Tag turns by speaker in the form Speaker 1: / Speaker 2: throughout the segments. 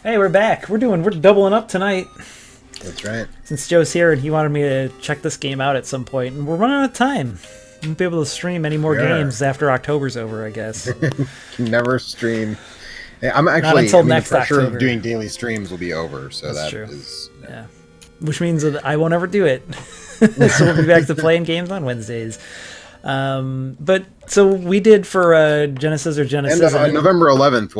Speaker 1: Hey, we're back. We're doubling up tonight.
Speaker 2: That's right.
Speaker 1: Since Joe's here and he wanted me to check this game out at some point, and we're running out of time. We won't be able to stream any more games after October's over, I guess.
Speaker 2: Can never stream. I'm
Speaker 1: Not
Speaker 2: actually.
Speaker 1: until
Speaker 2: I mean,
Speaker 1: next
Speaker 2: the pressure
Speaker 1: October.
Speaker 2: of doing daily streams will be over. So
Speaker 1: That's
Speaker 2: that
Speaker 1: true.
Speaker 2: is.
Speaker 1: Yeah. Which means that I won't ever do it. So we'll be back to playing games on Wednesdays. But so we did for Genesis or Genesis.
Speaker 2: And November 11th,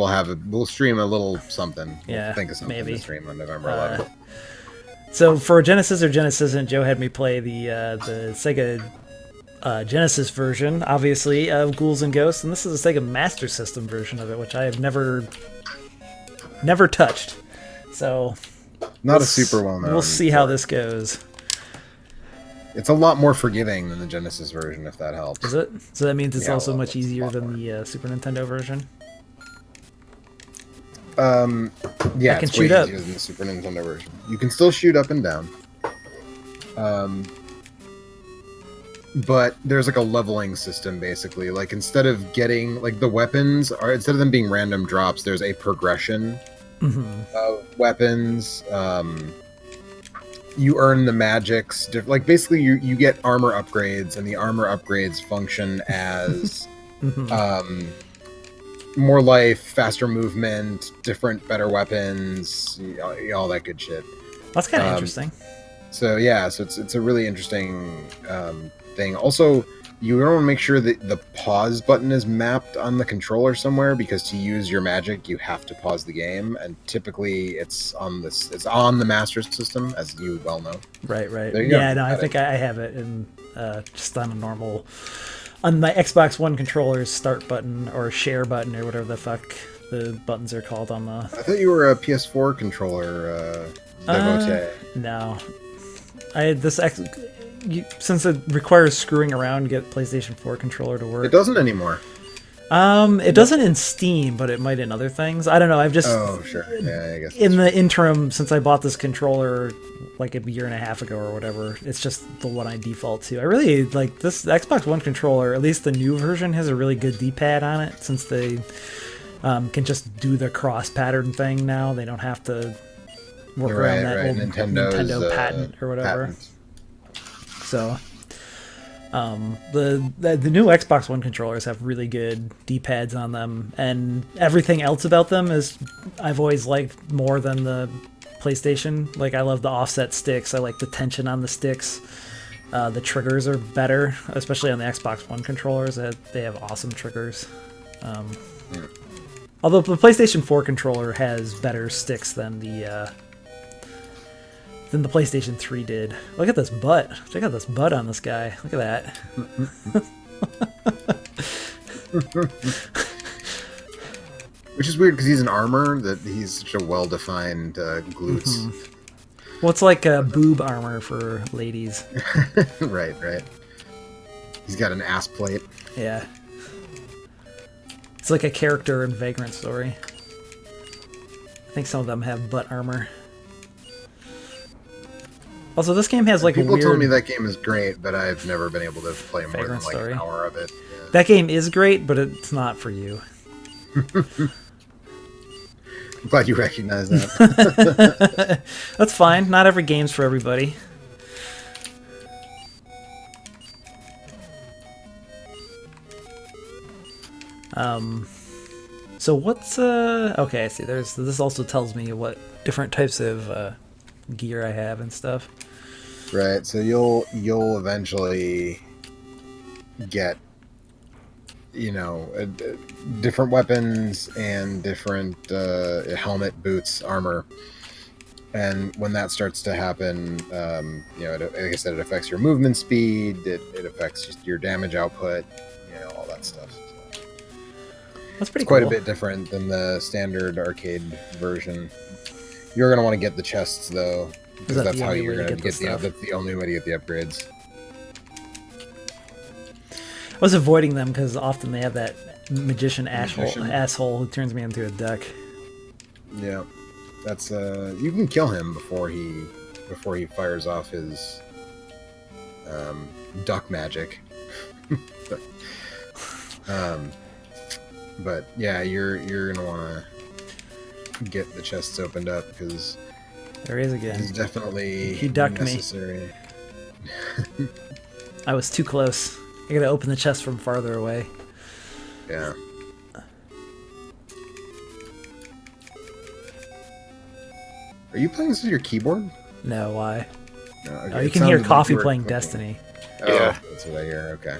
Speaker 2: we'll stream a little something.
Speaker 1: Yeah,
Speaker 2: We'll think of something
Speaker 1: maybe.
Speaker 2: to stream on November 11th.
Speaker 1: So for Genesis or Genesis, and Joe had me play the Sega Genesis version, obviously, of Ghouls and Ghosts, and this is a Sega Master System version of it, which I have never touched. So
Speaker 2: Not a super well known.
Speaker 1: We'll see how this goes.
Speaker 2: It's a lot more forgiving than the Genesis version, if that helps.
Speaker 1: Is it? So that means it's
Speaker 2: Yeah,
Speaker 1: also
Speaker 2: well,
Speaker 1: much
Speaker 2: it's
Speaker 1: easier
Speaker 2: a lot
Speaker 1: than the Super Nintendo version.
Speaker 2: Yeah,
Speaker 1: I can
Speaker 2: it's way
Speaker 1: shoot up.
Speaker 2: easier than the Super Nintendo version. You can still shoot up and down. But there's like a leveling system basically. Like instead of getting like the weapons are instead of them being random drops, there's a progression of weapons. You earn the magics. Like basically, you get armor upgrades, and the armor upgrades function as more life, faster movement, different, better weapons, all that good shit.
Speaker 1: That's kind of interesting.
Speaker 2: So yeah, so it's a really interesting thing. Also, you want to make sure that the pause button is mapped on the controller somewhere, because to use your magic, you have to pause the game, and typically it's on the Master System, as you well know.
Speaker 1: Right.
Speaker 2: There you go.
Speaker 1: Yeah, no, I think I have it in just on a normal on my Xbox One controller's start button or share button or whatever the fuck the buttons are called on the.
Speaker 2: I thought you were a PS4 controller devotee.
Speaker 1: No, since it requires screwing around to get PlayStation 4 controller to work.
Speaker 2: It doesn't anymore.
Speaker 1: It doesn't in Steam, but it might in other things. I don't know. I've just
Speaker 2: Sure. Yeah, I guess.
Speaker 1: in the interim, since I bought this controller like a year and a half ago or whatever, it's just the one I default to. I really like this Xbox One controller. At least the new version has a really good D-pad on it, since they can just do the cross pattern thing now. They don't have to work around that old Nintendo patent or whatever.
Speaker 2: Patent.
Speaker 1: So, the new Xbox One controllers have really good D-pads on them, and everything else about them is I've always liked more than the PlayStation. Like, I love the offset sticks. I like the tension on the sticks. The triggers are better, especially on the Xbox One controllers. They have awesome triggers. Although the PlayStation 4 controller has better sticks than the PlayStation 3 did. Look at this butt. Check out this butt on this guy. Look at that.
Speaker 2: Which is weird, because he's an armor, that he's such a well-defined glutes.
Speaker 1: Well, it's like boob armor for ladies.
Speaker 2: Right. He's got an ass plate.
Speaker 1: Yeah. It's like a character in Vagrant Story. I think some of them have butt armor. Also, this game has like
Speaker 2: People
Speaker 1: a weird...
Speaker 2: told me that game is great, but I've never been able to play more than like
Speaker 1: Story.
Speaker 2: an hour of it. Yeah.
Speaker 1: That game is great, but it's not for you.
Speaker 2: I'm glad you recognize that.
Speaker 1: That's fine. Not every game's for everybody. So what's okay, I see this also tells me what different types of gear I have and stuff.
Speaker 2: Right, so you'll eventually get, different weapons and different helmet, boots, armor, and when that starts to happen, like I said, it affects your movement speed, it affects just your damage output, all that stuff. So
Speaker 1: That's pretty
Speaker 2: it's quite
Speaker 1: cool.
Speaker 2: a bit different than the standard arcade version. You're going to want to get the chests, though, because that's how you're going to get that's the only way to get the upgrades.
Speaker 1: I was avoiding them because often they have that magician asshole who turns me into a duck.
Speaker 2: Yeah, that's you can kill him before he fires off his duck magic. But yeah, you're gonna want to get the chests opened up because
Speaker 1: There he is
Speaker 2: it
Speaker 1: again.
Speaker 2: is definitely
Speaker 1: He ducked me.
Speaker 2: necessary.
Speaker 1: I was too close. I gotta open the chest from farther away.
Speaker 2: Yeah. Are you playing this with your keyboard?
Speaker 1: No, why?
Speaker 2: No,
Speaker 1: Oh,
Speaker 2: okay.
Speaker 1: you
Speaker 2: It
Speaker 1: can hear
Speaker 2: sounded like
Speaker 1: Coffee
Speaker 2: you were
Speaker 1: playing
Speaker 2: clicking.
Speaker 1: Destiny.
Speaker 2: Oh,
Speaker 3: Yeah.
Speaker 2: that's what I hear. Okay.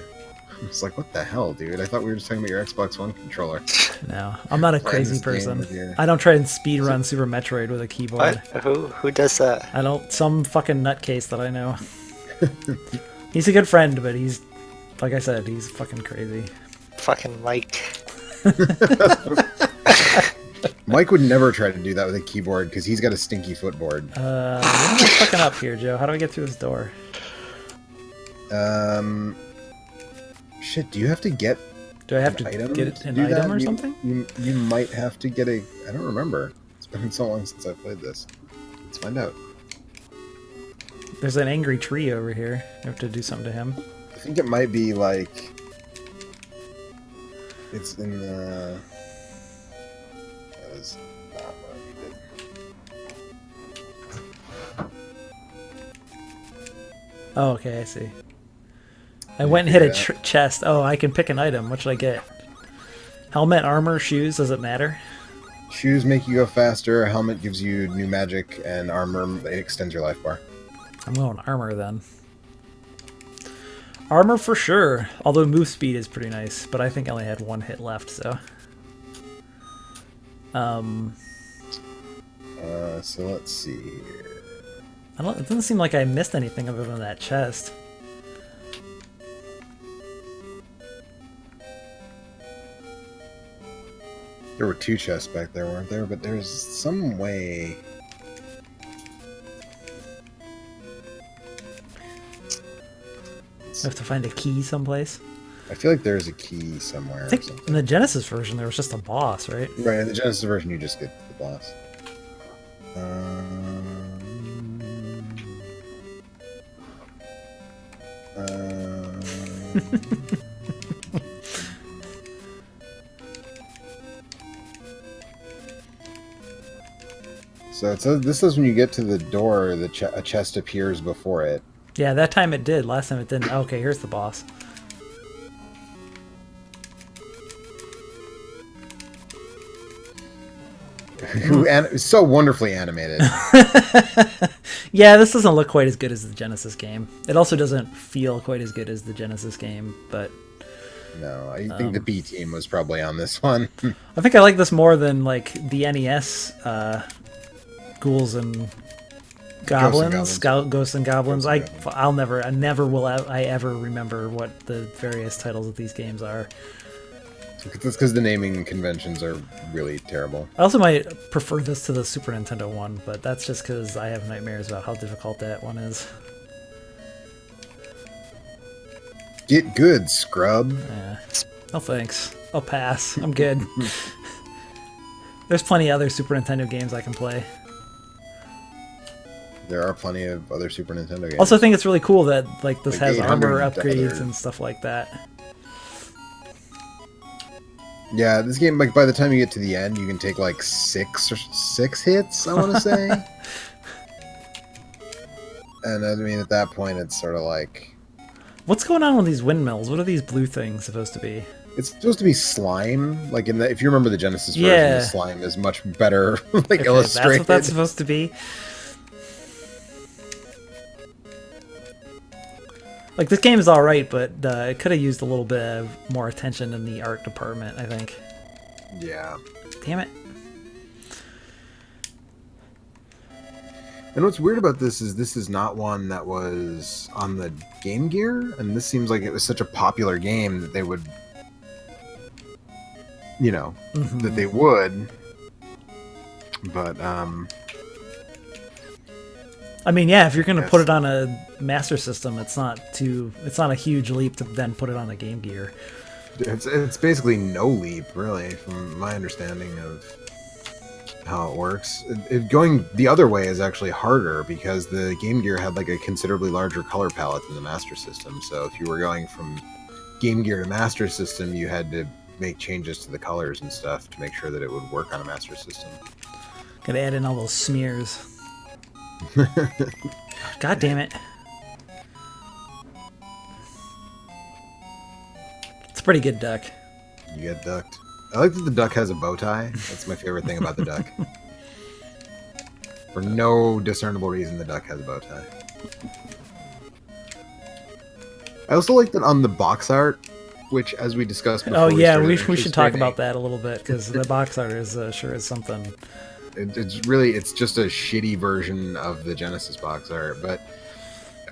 Speaker 2: It's like, what the hell, dude? I thought we were just talking about your Xbox One controller.
Speaker 1: No, I'm not a
Speaker 2: Playing
Speaker 1: crazy
Speaker 2: this game
Speaker 1: person.
Speaker 2: with your-
Speaker 1: I don't try and speedrun Super Metroid with a keyboard.
Speaker 3: What? Who does that?
Speaker 1: I don't. Some fucking nutcase that I know. He's a good friend, but he's, like I said, he's fucking crazy.
Speaker 3: Fucking Mike.
Speaker 2: Mike would never try to do that with a keyboard because he's got a stinky footboard.
Speaker 1: What am I fucking up here, Joe? How do I get through this door?
Speaker 2: Shit, do you have to get
Speaker 1: Do I have
Speaker 2: an
Speaker 1: to
Speaker 2: item
Speaker 1: get
Speaker 2: to
Speaker 1: an
Speaker 2: do
Speaker 1: item
Speaker 2: that?
Speaker 1: or something?
Speaker 2: You might have to get a... I don't remember. It's been so long since I played this. Let's find out.
Speaker 1: There's an angry tree over here. You have to do something to him.
Speaker 2: I think it might be like... It's in the... That was not what I needed.
Speaker 1: Oh, okay, I see. I went and hit a
Speaker 2: Yeah.
Speaker 1: chest. Oh, I can pick an item. What should I get? Helmet, armor, shoes. Does it matter?
Speaker 2: Shoes make you go faster, helmet gives you new magic, and armor it extends your life bar.
Speaker 1: I'm going armor then. Armor for sure. Although move speed is pretty nice, but I think I only had one hit left, so.
Speaker 2: So let's see here.
Speaker 1: It doesn't seem like I missed anything other than that chest.
Speaker 2: There were two chests back there, weren't there? But there's some way...
Speaker 1: I have to find a key someplace.
Speaker 2: I feel like there's a key somewhere.
Speaker 1: I think in the Genesis version there was just a boss, right?
Speaker 2: Right, in the Genesis version you just get the boss. So it says, this says when you get to the door, a chest appears before it.
Speaker 1: Yeah, that time it did. Last time it didn't. Okay, here's the boss.
Speaker 2: It's so wonderfully animated.
Speaker 1: Yeah, this doesn't look quite as good as the Genesis game. It also doesn't feel quite as good as the Genesis game, but
Speaker 2: No, I think the B team was probably on this one.
Speaker 1: I think I like this more than like the NES Ghouls and Goblins. Ghosts and Goblins. I never will I ever remember what the various titles of these games are.
Speaker 2: That's because the naming conventions are really terrible.
Speaker 1: I also might prefer this to the Super Nintendo one, but that's just because I have nightmares about how difficult that one is.
Speaker 2: Get good, scrub.
Speaker 1: Yeah. No thanks. I'll pass. I'm good. There's plenty of other Super Nintendo games I can play.
Speaker 2: There are plenty of other Super Nintendo games.
Speaker 1: Also, I think it's really cool that like this
Speaker 2: Like
Speaker 1: has armor
Speaker 2: 800
Speaker 1: upgrades
Speaker 2: other-
Speaker 1: and stuff like that.
Speaker 2: Yeah, this game, like by the time you get to the end, you can take like six hits, I want to say. And I mean, at that point, it's sort of like
Speaker 1: What's going on with these windmills? What are these blue things supposed to be?
Speaker 2: it's supposed to be slime. Like if you remember the Genesis version,
Speaker 1: Yeah.
Speaker 2: the slime is much better like
Speaker 1: Okay,
Speaker 2: illustrated.
Speaker 1: that's what that's supposed to be. Like, this game is alright, but it could have used a little bit of more attention in the art department, I think.
Speaker 2: Yeah.
Speaker 1: Damn it.
Speaker 2: And what's weird about this is not one that was on the Game Gear, and this seems like it was such a popular game that they would, that they would. But
Speaker 1: I mean, yeah, if you're gonna
Speaker 2: Yes.
Speaker 1: put it on a Master System, it's not a huge leap to then put it on a Game Gear.
Speaker 2: it's basically no leap, really, from my understanding of how it works. Going the other way is actually harder because the Game Gear had like a considerably larger color palette than the Master System. So if you were going from Game Gear to Master System, you had to make changes to the colors and stuff to make sure that it would work on a Master System.
Speaker 1: Gotta add in all those smears. God damn it. It's a pretty good duck.
Speaker 2: You get ducked. I like that the duck has a bow tie. That's my favorite thing about the duck. For no discernible reason, the duck has a bow tie. I also like that on the box art, which, as we discussed before,
Speaker 1: Oh yeah,
Speaker 2: started,
Speaker 1: we
Speaker 2: it's
Speaker 1: should talk
Speaker 2: great.
Speaker 1: about that a little bit because the box art is sure is something.
Speaker 2: It's just a shitty version of the Genesis box art, but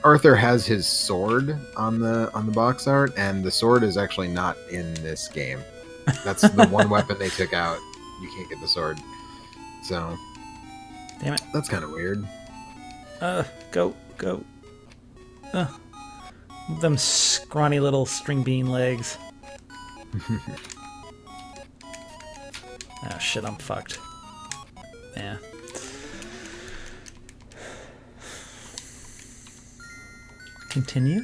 Speaker 2: Arthur has his sword on the box art, and the sword is actually not in this game. That's the one weapon they took out. You can't get the sword, so
Speaker 1: Damn it.
Speaker 2: that's kind of weird.
Speaker 1: Go. Them scrawny little string bean legs. Oh shit, I'm fucked. Yeah. Continue?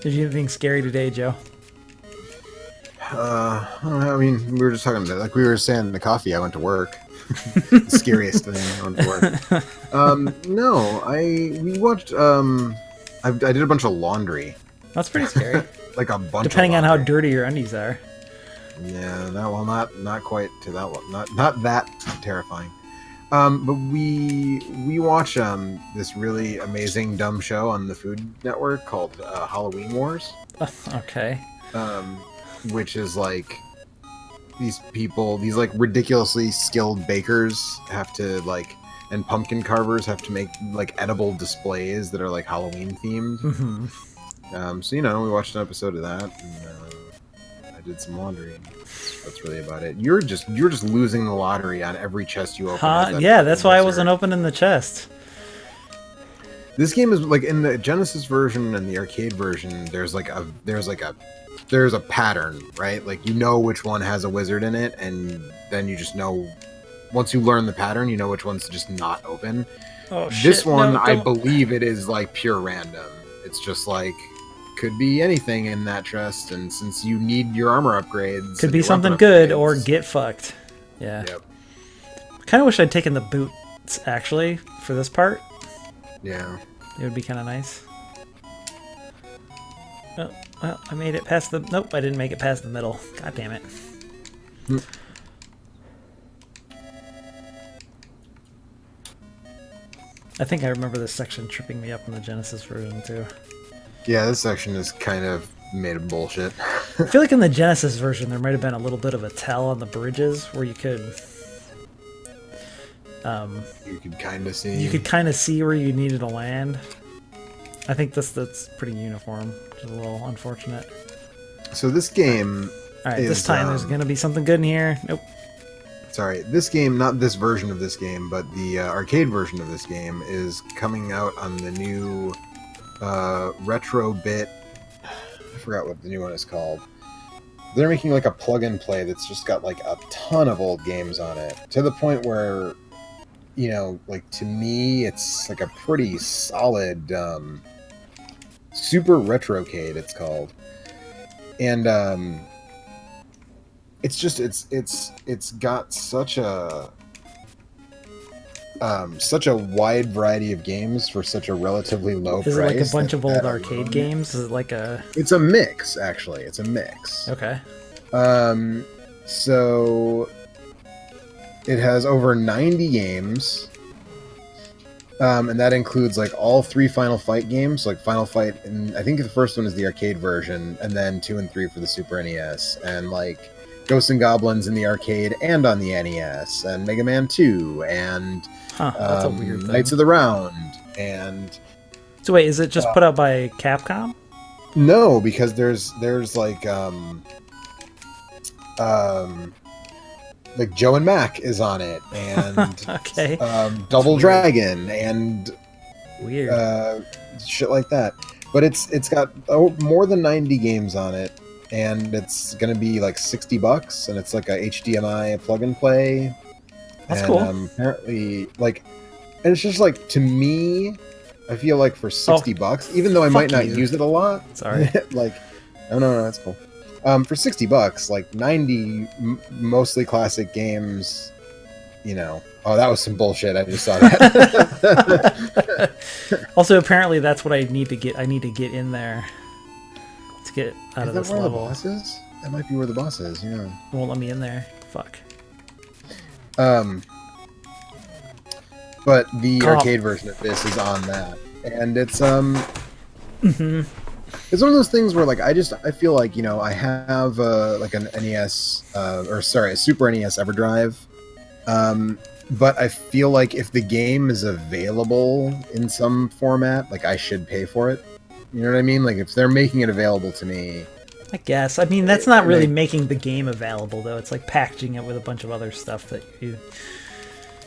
Speaker 1: Did you do anything scary today, Joe?
Speaker 2: I don't know, I mean, we were just talking about, like we were saying in the coffee, I went to work. The scariest thing, I went to work. No, we watched, I did a bunch of laundry.
Speaker 1: That's pretty scary.
Speaker 2: Like a bunch
Speaker 1: Depending
Speaker 2: of
Speaker 1: on how
Speaker 2: laundry.
Speaker 1: dirty your undies are.
Speaker 2: Yeah, not quite to that one. Not that terrifying. But we watch this really amazing dumb show on the Food Network called Halloween Wars.
Speaker 1: Okay.
Speaker 2: Which is like these like ridiculously skilled bakers have to like, and pumpkin carvers have to make like edible displays that are like Halloween themed.
Speaker 1: Mm-hmm.
Speaker 2: So we watched an episode of that, and I did some laundry. That's really about it. You're just losing the lottery on every chest you open.
Speaker 1: Yeah, that's why I wasn't opening the chest.
Speaker 2: This game is like in the Genesis version and the arcade version. There's a pattern, right? Like which one has a wizard in it, and then you just know. Once you learn the pattern, you know which one's just not open.
Speaker 1: Oh shit!
Speaker 2: This one,
Speaker 1: no,
Speaker 2: I
Speaker 1: don't.
Speaker 2: believe it is like pure random. It's just like could be anything in that chest, and since you need your armor upgrades,
Speaker 1: Could
Speaker 2: and
Speaker 1: be
Speaker 2: your
Speaker 1: something
Speaker 2: weapon
Speaker 1: good
Speaker 2: upgrades-
Speaker 1: or get fucked. Yeah.
Speaker 2: Yep.
Speaker 1: Kind of wish I'd taken the boots actually for this part.
Speaker 2: Yeah.
Speaker 1: It would be kind of nice. Oh, well, I made it past the... Nope, I didn't make it past the middle. God damn it. I think I remember this section tripping me up in the Genesis version, too.
Speaker 2: Yeah, this section is kind of made of bullshit.
Speaker 1: I feel like in the Genesis version, there might have been a little bit of a tell on the bridges where you could...
Speaker 2: You could kind of see.
Speaker 1: You could kind of see where you needed to land. I think that's pretty uniform, which is a little unfortunate.
Speaker 2: So this game.
Speaker 1: All right, this time there's gonna be something good in here. Nope.
Speaker 2: Sorry, this game, not this version of this game, but the arcade version of this game is coming out on the new retro bit. I forgot what the new one is called. They're making like a plug and play that's just got like a ton of old games on it, to the point where, like to me, it's like a pretty solid Super Retrocade. It's called, and it's got such a wide variety of games for such a relatively low price.
Speaker 1: Is it like a bunch of old
Speaker 2: that
Speaker 1: arcade
Speaker 2: alone-
Speaker 1: games? Is it like a...
Speaker 2: It's a mix, actually. It's a mix.
Speaker 1: Okay.
Speaker 2: So it has over 90 games. And that includes like all 3 Final Fight games, like Final Fight, and I think the first one is the arcade version, and then 2 and 3 for the Super NES, and like Ghosts and Goblins in the arcade and on the NES, and Mega Man 2, and
Speaker 1: That's a weird thing.
Speaker 2: Knights of the Round, and
Speaker 1: So wait, is it just put out by Capcom?
Speaker 2: no, because there's like Joe and Mac is on it, and
Speaker 1: Okay.
Speaker 2: Double
Speaker 1: weird.
Speaker 2: Dragon, and
Speaker 1: Weird.
Speaker 2: shit like that. But it's got more than 90 games on it, and it's gonna be like $60, and it's like a HDMI plug and play.
Speaker 1: That's
Speaker 2: and,
Speaker 1: cool.
Speaker 2: Apparently, like And it's just like, to me, I feel like for $60, even though I might not use it a lot.
Speaker 1: Sorry.
Speaker 2: Like, no, that's cool. For $60, like 90 mostly classic games, you know. Oh, that was some bullshit. I just saw that.
Speaker 1: Also, apparently, that's what I need to get. I need to get in there to get out of this
Speaker 2: where
Speaker 1: level.
Speaker 2: The boss is? That might be where the boss is. Yeah.
Speaker 1: It won't let me in there. Fuck.
Speaker 2: But the arcade version of this is on that, and it's it's one of those things where like I feel like, you know, I have like an NES a Super NES EverDrive, but I feel like if the game is available in some format, like I should pay for it. You know what I mean? Like if they're making it available to me.
Speaker 1: I guess. I mean, that's not really making the game available, though. It's like packaging it with a bunch of other stuff that you...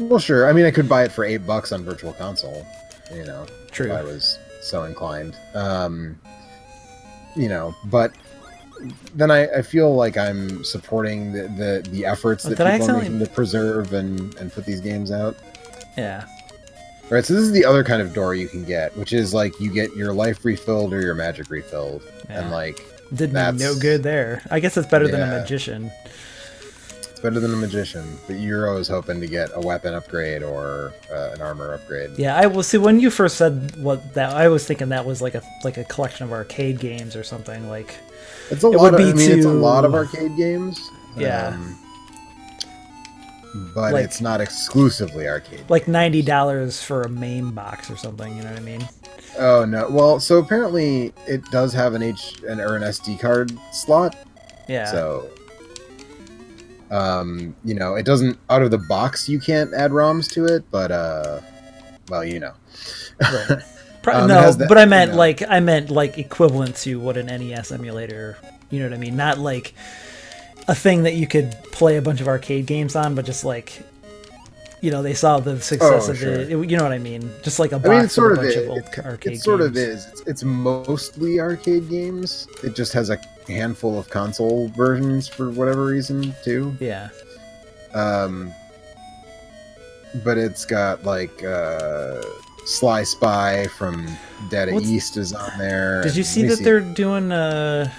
Speaker 2: Well, sure. I mean, I could buy it for $8 on Virtual Console, you know,
Speaker 1: True.
Speaker 2: if I was so inclined. You know, but then I feel like I'm supporting the efforts that people are making to preserve and put these games out.
Speaker 1: Yeah.
Speaker 2: Right, so this is the other kind of door you can get, which is like you get your life refilled or your magic refilled, and like...
Speaker 1: Did me no good there. I guess it's better than a magician.
Speaker 2: It's better than a magician, but you're always hoping to get a weapon upgrade or an armor upgrade.
Speaker 1: Yeah, I will see. When you first said I was thinking that was like a collection of arcade games or something. Like
Speaker 2: it's a lot. It's a lot of arcade games.
Speaker 1: Yeah,
Speaker 2: but like, it's not exclusively arcade.
Speaker 1: Like $90 for a main box or something. You know what I mean?
Speaker 2: Oh no! Well, so apparently it does have an SD card slot.
Speaker 1: Yeah.
Speaker 2: So, you know, it doesn't out of the box. You can't add ROMs to it, but well, you know.
Speaker 1: Right. No, but I meant like equivalent to what an NES emulator. You know what I mean? Not like a thing that you could play a bunch of arcade games on, but just like. You know, they saw the success of it. You know what I mean? Just like a box of a bunch of old arcade games.
Speaker 2: It sort of is. It's mostly arcade games. It just has a handful of console versions for whatever reason, too.
Speaker 1: Yeah.
Speaker 2: But it's got, like, Sly Spy from Dead East is on there.
Speaker 1: Did you see that they're doing, what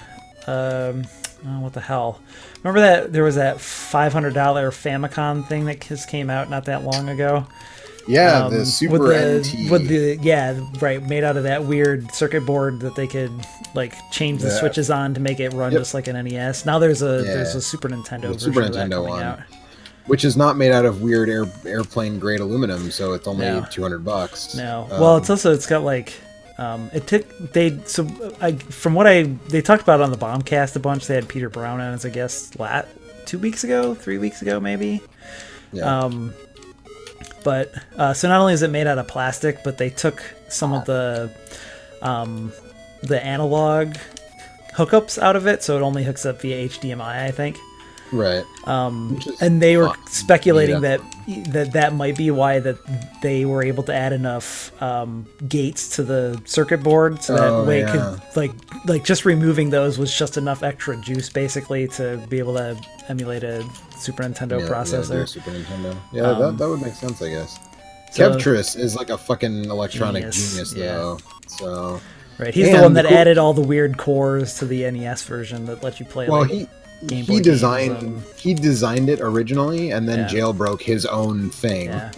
Speaker 1: the hell? Remember that there was that $500 Famicom thing that just came out not that long ago?
Speaker 2: Yeah, the Super NT.
Speaker 1: Made out of that weird circuit board that they could like change the switches on to make it run just like an NES. Now there's a Super Nintendo version
Speaker 2: Super Nintendo one, out. Which is not made out of weird airplane grade aluminum, so it's only $200.
Speaker 1: No, well, it's got like. They talked about it on the Bombcast a bunch. They had Peter Brown on as a guest 3 weeks ago maybe.
Speaker 2: Yeah.
Speaker 1: But so not only is it made out of plastic, but they took some of the analog hookups out of it, so it only hooks up via HDMI, I think.
Speaker 2: Right.
Speaker 1: And they were speculating that might be why that they were able to add enough gates to the circuit board, so that way it could like just removing those was just enough extra juice basically to be able to emulate a Super Nintendo processor.
Speaker 2: Yeah, Super Nintendo. Yeah, that would make sense, I guess. Kevtris is like a fucking electronic genius though. So
Speaker 1: right, he's the one that added all the weird cores to the NES version that let you play.
Speaker 2: He designed it originally and then jailbroke his own thing. Yeah.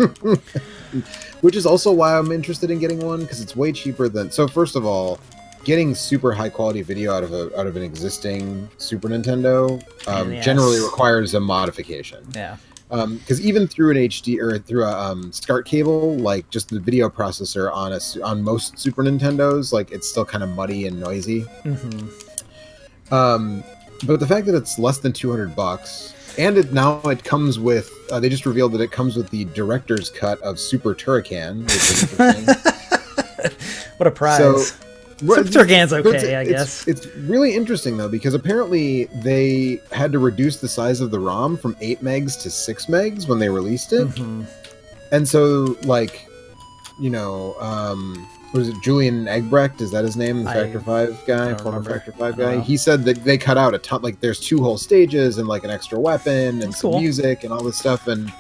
Speaker 2: Which is also why I'm interested in getting one, because it's way cheaper than. So first of all, getting super high quality video out of an existing Super Nintendo generally requires a modification.
Speaker 1: Yeah.
Speaker 2: Because even through an HD or through a SCART cable, like just the video processor on most Super Nintendos, like it's still kind of muddy and noisy.
Speaker 1: Mm-hmm.
Speaker 2: But the fact that it's less than $200, and it comes with, they just revealed that it comes with the director's cut of Super Turrican, which is interesting.
Speaker 1: What a prize. Super Turrican's okay, I guess.
Speaker 2: It's really interesting, though, because apparently they had to reduce the size of the ROM from 8 megs to 6 megs when they released it.
Speaker 1: Mm-hmm.
Speaker 2: And so, like, you know, was it Julian Egbrecht? Is that his name? The Factor 5 guy, former Factor 5 guy. He said that they cut out a ton. Like, there's 2 whole stages and like an extra weapon and some music and all this stuff. And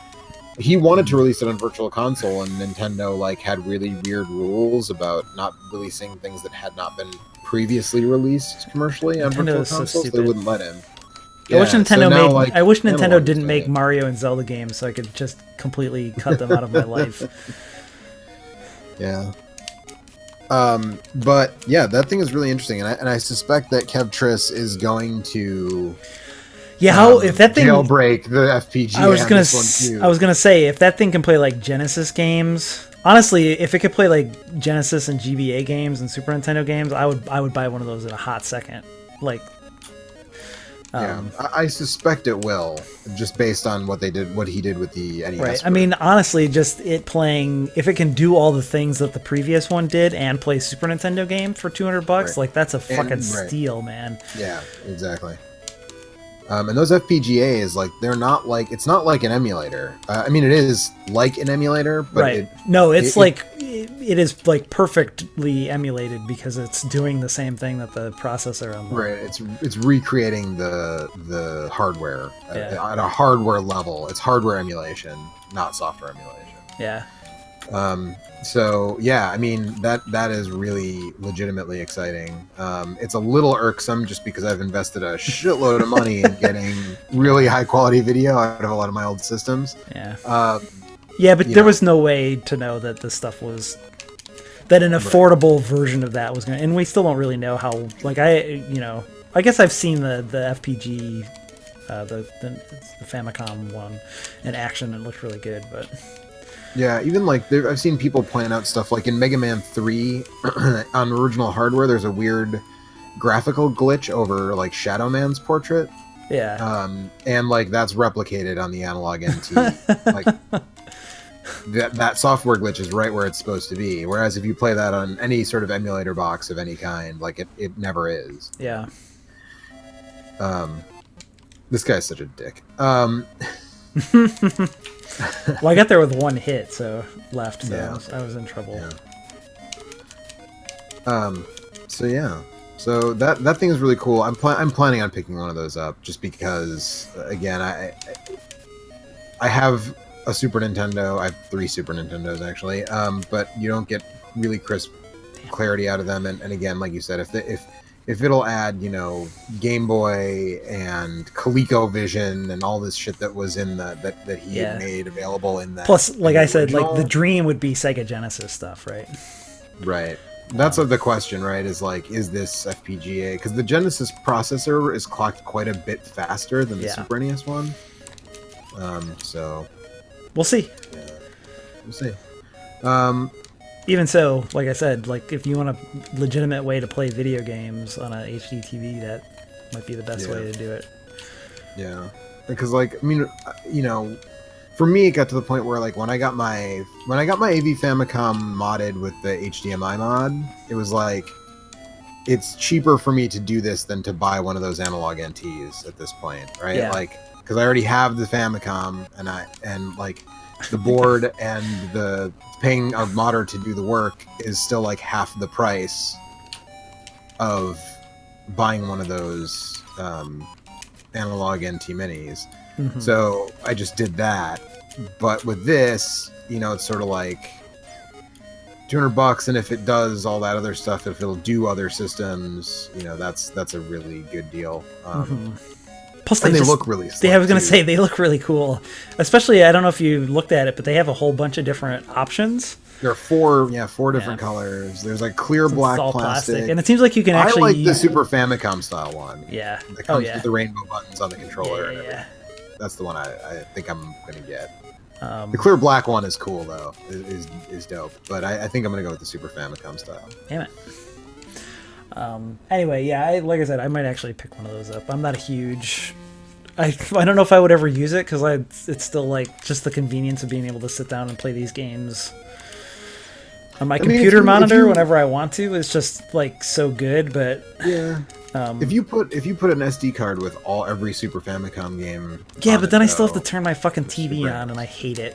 Speaker 2: he wanted to release it on Virtual Console, and Nintendo like had really weird rules about not releasing things that had not been previously released commercially on
Speaker 1: Nintendo
Speaker 2: Virtual
Speaker 1: is so
Speaker 2: Console. So they
Speaker 1: stupid.
Speaker 2: wouldn't let him.
Speaker 1: I wish Nintendo
Speaker 2: now,
Speaker 1: made.
Speaker 2: like,
Speaker 1: I wish Nintendo
Speaker 2: Analog is
Speaker 1: didn't make
Speaker 2: doing it.
Speaker 1: Mario and Zelda games, so I could just completely cut them out of my life.
Speaker 2: Yeah. But yeah, that thing is really interesting, and I suspect that Kev Triss is going to
Speaker 1: Yeah, how if that thing
Speaker 2: jailbreak the FPGA.
Speaker 1: I was
Speaker 2: on
Speaker 1: gonna
Speaker 2: this one, too.
Speaker 1: I was gonna say if that thing can play like Genesis games. Honestly, if it could play like Genesis and GBA games and Super Nintendo games, I would buy one of those in a hot second. Like,
Speaker 2: Yeah, I suspect it will, just based on what he did with the NES.
Speaker 1: right. I mean, honestly, just it playing, if it can do all the things that the previous one did and play Super Nintendo game for $200,
Speaker 2: Right.
Speaker 1: like that's a fucking
Speaker 2: right.
Speaker 1: steal, man.
Speaker 2: Yeah, exactly. And those FPGAs, like, it's not like an emulator. I mean, it is like an emulator, but
Speaker 1: Right. It is like perfectly emulated because it's doing the same thing that the processor on the
Speaker 2: right. It's recreating the hardware
Speaker 1: Yeah.
Speaker 2: at a hardware level. It's hardware emulation, not software emulation.
Speaker 1: Yeah.
Speaker 2: So yeah, I mean that is really legitimately exciting. It's a little irksome just because I've invested a shitload of money in getting really high quality video out of a lot of my old systems.
Speaker 1: Yeah. Yeah, but there was no way to know that this stuff was that an affordable version of that was going to, and we still don't really know how, like, I guess I've seen the FPG, the Famicom one in action. It looked really good, but
Speaker 2: yeah, even like I've seen people point out stuff like in Mega Man 3 on original hardware, there's a weird graphical glitch over like Shadow Man's portrait.
Speaker 1: yeah.
Speaker 2: And like that's replicated on the Analog NT. Like that software glitch is right where it's supposed to be. Whereas if you play that on any sort of emulator box of any kind, like it never is.
Speaker 1: Yeah.
Speaker 2: This guy's such a dick.
Speaker 1: Well, I got there with one hit, so left. So
Speaker 2: Yeah.
Speaker 1: I was in trouble.
Speaker 2: Yeah. So that thing is really cool. I'm planning on picking one of those up just because, again, I have a Super Nintendo. I have 3 Super Nintendos actually, but you don't get really crisp clarity out of them. And again, like you said, if it'll add, Game Boy and ColecoVision and all this shit that was in that he had made available in that.
Speaker 1: Plus, like I said,
Speaker 2: original,
Speaker 1: like the dream would be Sega Genesis stuff, right?
Speaker 2: Right. That's the question, right? Is like, is this FPGA? Because the Genesis processor is clocked quite a bit faster than the Super NES one. So
Speaker 1: we'll see.
Speaker 2: Yeah, we'll see.
Speaker 1: Even so, like I said, like if you want a legitimate way to play video games on a HD TV, that might be the best way to do it. Yeah,
Speaker 2: because like, I mean, for me, it got to the point where like when I got my AV Famicom modded with the HDMI mod, it was like it's cheaper for me to do this than to buy one of those analog NTs at this point, right?
Speaker 1: Yeah.
Speaker 2: Like, because I already have the Famicom and like the board and the paying a modder to do the work is still like half the price of buying one of those analog NT minis.
Speaker 1: Mm-hmm.
Speaker 2: So I just did that. But with this, it's sort of like $200, and if it does all that other stuff, if it'll do other systems, that's a really good deal.
Speaker 1: Plus,
Speaker 2: they look really slick,
Speaker 1: I was going to say, they look really cool. Especially, I don't know if you looked at it, but they have a whole bunch of different options.
Speaker 2: There are four different colors. There's like clear black
Speaker 1: all
Speaker 2: plastic.
Speaker 1: And it seems like you can actually...
Speaker 2: I like the Super Famicom style one.
Speaker 1: Yeah.
Speaker 2: That comes with the rainbow buttons on the controller.
Speaker 1: Yeah.
Speaker 2: That's the one I think I'm going to get. The clear black one is cool, though. Is dope. But I think I'm going to go with the Super Famicom style.
Speaker 1: Damn it. Anyway, yeah, like I said, I might actually pick one of those up. I'm not a huge... I don't know if I would ever use it, because it's still like just the convenience of being able to sit down and play these games on my computer monitor whenever I want to. It's just like so good, but
Speaker 2: yeah. If you put an SD card with every Super Famicom game,
Speaker 1: but then I still have to turn my fucking TV on, and I hate it.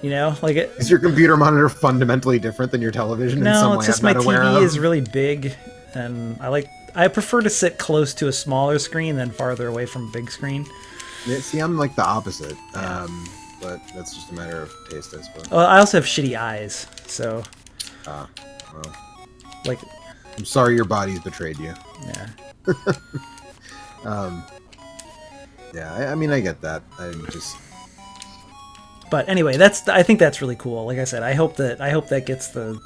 Speaker 1: Like it.
Speaker 2: Is your computer monitor fundamentally different than your television?
Speaker 1: No,
Speaker 2: in some way
Speaker 1: it's just my TV is really big, and I prefer to sit close to a smaller screen than farther away from a big screen.
Speaker 2: Yeah, see, I'm like the opposite. But that's just a matter of taste, I suppose.
Speaker 1: Well, I also have shitty eyes, so
Speaker 2: Well,
Speaker 1: like,
Speaker 2: I'm sorry your body's betrayed you.
Speaker 1: yeah.
Speaker 2: Yeah, I mean, I get that.
Speaker 1: But anyway, I think that's really cool. Like I said, I hope that gets the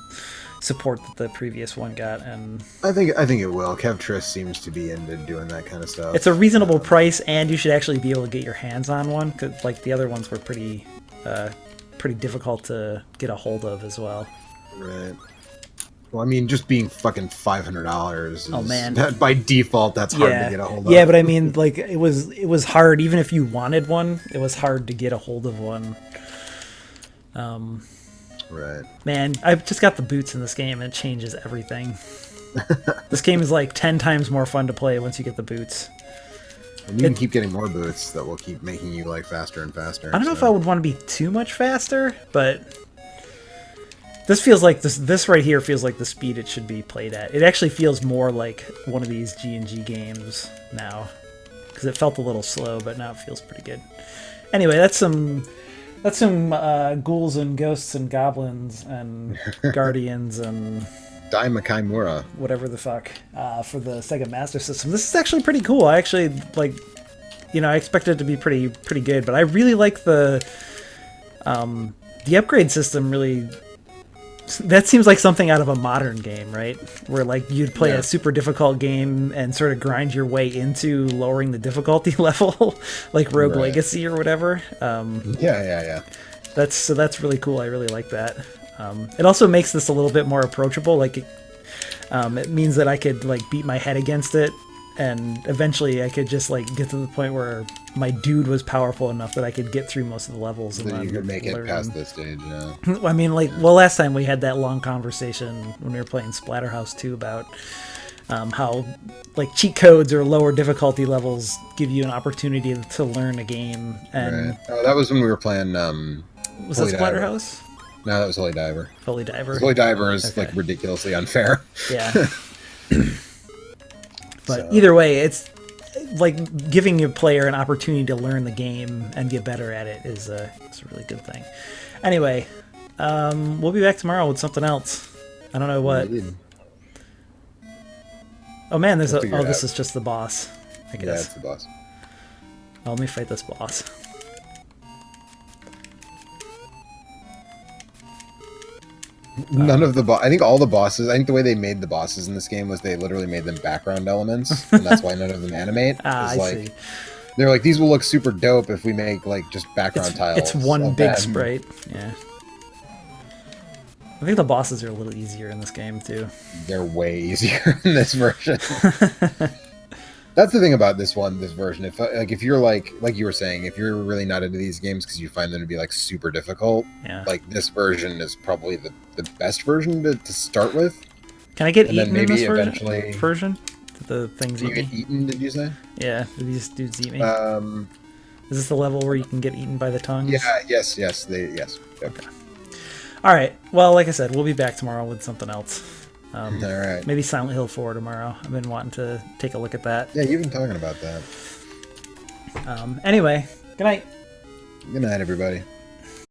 Speaker 1: support that the previous one got, and
Speaker 2: I think it will. Kev Triss seems to be into doing that kind of stuff.
Speaker 1: it's a reasonable price, and you should actually be able to get your hands on one, because like the other ones were pretty difficult to get a hold of as well.
Speaker 2: Right. Well, I mean, just being fucking $500.
Speaker 1: Oh, man.
Speaker 2: By default, that's hard to get a hold of.
Speaker 1: Yeah, but I mean, like it was hard. Even if you wanted one, it was hard to get a hold of one.
Speaker 2: Right.
Speaker 1: Man, I've just got the boots in this game, and it changes everything. This game is like 10 times more fun to play once you get the boots.
Speaker 2: And you can keep getting more boots that will keep making you like faster and faster.
Speaker 1: I don't know if I would want to be too much faster, but this feels like this right here feels like the speed it should be played at. It actually feels more like one of these G&G games now, because it felt a little slow, but now it feels pretty good. Anyway, that's some ghouls and ghosts and goblins and guardians and
Speaker 2: Daima Kaimura.
Speaker 1: whatever the fuck for the Sega Master System. This is actually pretty cool. I actually like, I expected it to be pretty good, but I really like the upgrade system. Really, that seems like something out of a modern game, right? Where like you'd play a super difficult game and sort of grind your way into lowering the difficulty level, like Rogue Legacy or whatever.
Speaker 2: Yeah.
Speaker 1: That's really cool. I really like that. It also makes this a little bit more approachable. Like it means that I could like beat my head against it, and eventually I could just like get to the point where my dude was powerful enough that I could get through most of the levels. And
Speaker 2: then you could make
Speaker 1: learn.
Speaker 2: it past this stage, yeah.
Speaker 1: I mean, last time we had that long conversation when we were playing Splatterhouse 2 about how like cheat codes or lower difficulty levels give you an opportunity to learn a game. And
Speaker 2: right. Oh, that was when we were playing.
Speaker 1: Was that Splatterhouse?
Speaker 2: No, that was Holy Diver.
Speaker 1: Holy Diver.
Speaker 2: Holy Diver is like ridiculously unfair.
Speaker 1: Yeah. But either way, it's like giving your player an opportunity to learn the game and get better at it is a really good thing. Anyway, we'll be back tomorrow with something else. I don't know what. Oh man, this is just the boss, I guess.
Speaker 2: Yeah, it's the boss.
Speaker 1: Oh, let me fight this boss.
Speaker 2: None of the I think all the bosses. I think the way they made the bosses in this game was they literally made them background elements, and that's why none of them animate.
Speaker 1: I see.
Speaker 2: They're like, these will look super dope if we make like just background tiles.
Speaker 1: It's one big sprite. Yeah. I think the bosses are a little easier in this game too.
Speaker 2: They're way easier in this version. That's the thing about this version. If you're like you were saying, if you're really not into these games because you find them to be like super difficult, like this version is probably the best version to start with.
Speaker 1: Can I get
Speaker 2: and
Speaker 1: eaten
Speaker 2: then maybe
Speaker 1: in this
Speaker 2: eventually
Speaker 1: version? The things
Speaker 2: you get eaten? Did you say?
Speaker 1: Yeah, did these dudes eat me? Is this the level where you can get eaten by the tongues?
Speaker 2: Yeah. Yes. Yep.
Speaker 1: Okay. All right. Well, like I said, we'll be back tomorrow with something else.
Speaker 2: All right.
Speaker 1: Maybe Silent Hill 4 tomorrow. I've been wanting to take a look at that.
Speaker 2: Yeah, you've been talking about that.
Speaker 1: Anyway, good night.
Speaker 2: Good night, everybody.